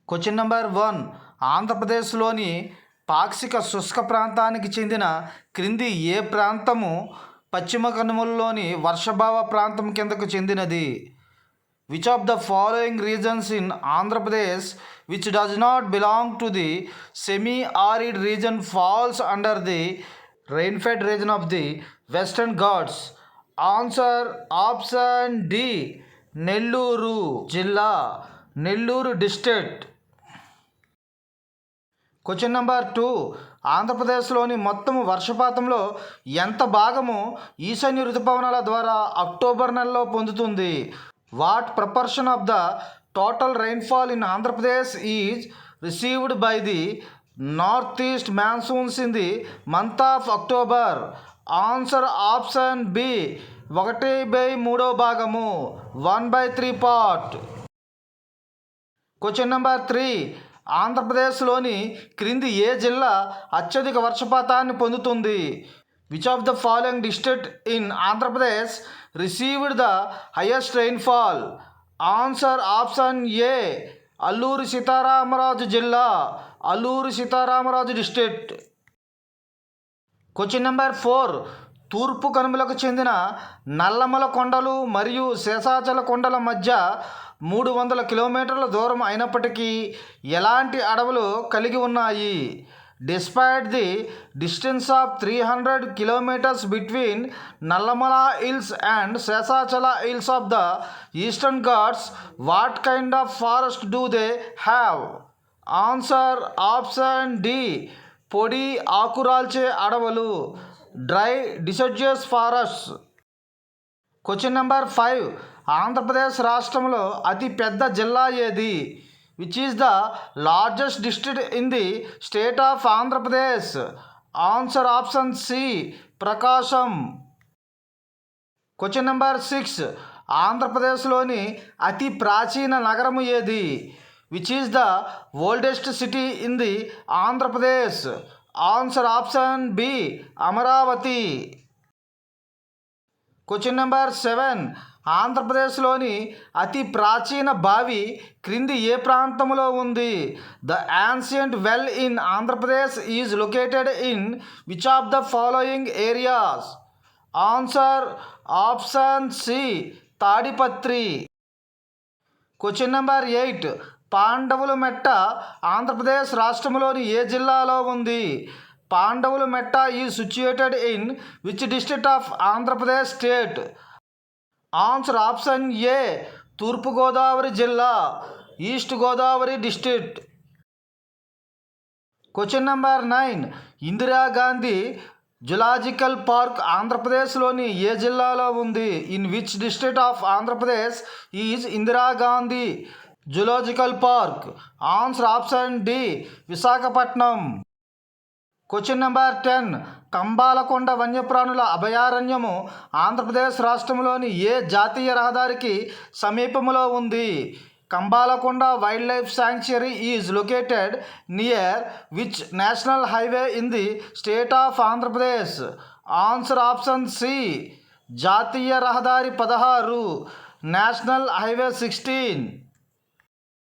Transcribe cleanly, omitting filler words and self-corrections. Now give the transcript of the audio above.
Question number 1. ఆంధ్రప్రదేశ్లోని పాక్షిక శుష్క ప్రాంతానికి చెందిన క్రింది ఏ ప్రాంతము పశ్చిమ కనుమలలోని వర్షాభావ ప్రాంతం కిందకు చెందినది? Which of the following reasons in Andhra Pradesh which does not belong to the semi arid reason falls under the rainfed reason of the western Ghats? Answer option D, Nellore జిల్లా, నెల్లూరు డిస్ట్రిక్ట్. Question number 2. ఆంధ్రప్రదేశ్లోని మొత్తం వర్షపాతంలో ఎంత భాగము ఈశాన్య ఋతుపవనాల ద్వారా అక్టోబర్ నెలలో పొందుతుంది? What ప్రపర్షన్ of the total rainfall in Andhra Pradesh is received by the north east monsoons in the month of October? Answer option B, 1/3 భాగము, 1/3 పార్ట్. Question number 3. ఆంధ్రప్రదేశ్లోని క్రింది ఏ జిల్లా అత్యధిక వర్షపాతాన్ని పొందుతుంది? Which of the following district in Andhra Pradesh received the highest rainfall? Answer option ఏ, అల్లూరి సీతారామరాజు జిల్లా, Alluri Sitaramaraju district. Question number 4. తూర్పు కనుమలకు చెందిన నల్లమల కొండలు మరియు శేషాచల కొండల మధ్య 300 కిలోమీటర్ల దూరం అయినప్పటికీ ఎలాంటి అడవులు కలిగి ఉన్నాయి? Despite the distance of 300 kilometres between Nallamala hills and Seshachala hills of the Eastern Ghats, what kind of forest do they have? Answer option D, పొడి ఆకురాల్చే అడవులు, dry deciduous forest. Question number 5. Andhra Pradesh రాష్ట్రంలో అతి పెద్ద జిల్లా ఏది? Which is the largest district in the state of Andhra Pradesh? Answer option C, Prakasam. Question number 6. ఆంధ్రప్రదేశ్లోని అతి ప్రాచీన నగరము ఏది? Which is the oldest city in the Andhra Pradesh? Answer option B, Amaravati. Question number 7. ఆంధ్రప్రదేశ్లోని అతి ప్రాచీన బావి క్రింది ఏ ప్రాంతంలో ఉంది? The ancient well in Andhra Pradesh is located in which of the following areas? Answer option C, Tadipatri. Question number 8. పాండవుల మెట్ట ఆంధ్రప్రదేశ్ రాష్ట్రంలోని ఏ జిల్లాలో ఉంది? పాండవుల మెట్ట is situated in which district of Andhra Pradesh state? Answer option A, తూర్పుగోదావరి జిల్లా, east Godavari district. Question number 9. Indira Gandhi zoological park ఆంధ్రప్రదేశ్లోని ఏ జిల్లాలో ఉంది? In which district of Andhra Pradesh is Indira Gandhi zoological park? Answer option D, Visakhapatnam. Question number 10. Kambalakonda వన్యప్రాణుల అభయారణ్యము ఆంధ్రప్రదేశ్ రాష్ట్రంలోని ఏ జాతీయ రహదారికి సమీపంలో ఉంది? Kambalakonda wildlife sanctuary is located near which national highway in the state of Andhra Pradesh? Answer option C, జాతీయ రహదారి 16, నేషనల్ హైవే 16.